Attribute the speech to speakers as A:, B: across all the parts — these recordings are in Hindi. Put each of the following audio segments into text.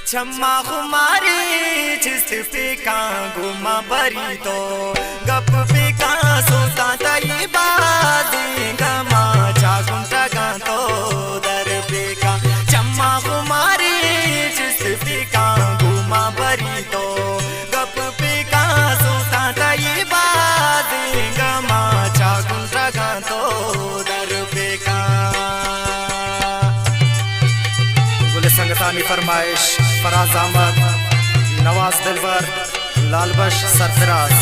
A: छम्मा खुमारी जिस पे का घुमा बरी तो गप पे का सोता तई बाजी गमा चागुन टगा तो दर पे का छम्मा खुमारी जिस पे का घुमा बरी तो गप पे का सोता तई बाजी गमा चागुन टगा तो दर पे का गुल संगतानी फरमाइश फराज अहमद, नवाज दिलवर, लालबश सरफराज।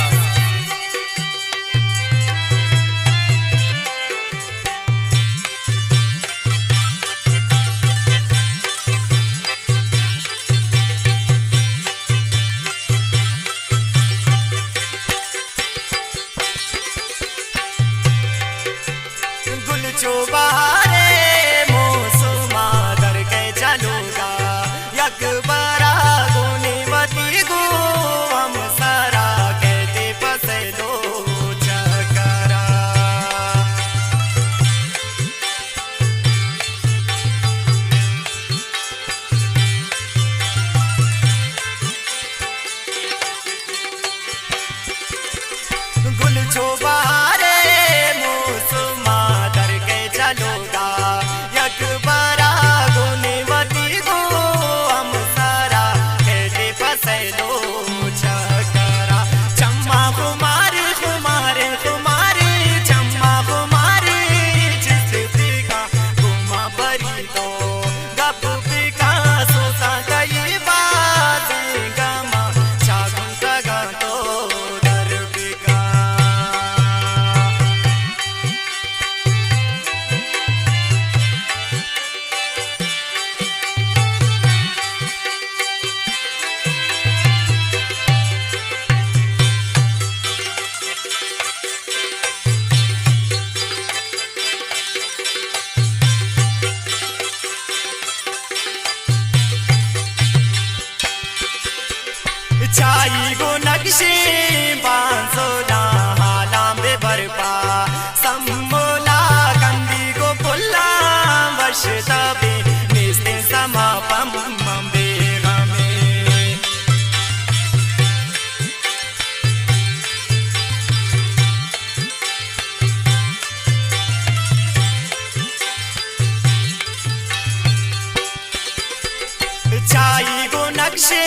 A: गुल चोबारे मौसमा दर के चलूगा यकबरा गुनी मती गो हम सारा कहते पसे दो चकरा। गुल चोबारे मौसमा दर के चलूगा यकबरा गुनी मती गो हम सारा कहते पसे दो चकरा। चम्मा कुमारी कुमारी कुमारी चम्मा कुमारी जिस पिका घुमा बरी तो गप पिका सोता कई बाजी गमा चागुन टगा तो दर पिका। चाई गो नक्शे बांसो ना हालाम बे बरपा सम्मोला कंदी गो पुल्ला वर्ष तबे निस्ते समा पम बे गमे। चाई गो नक्शे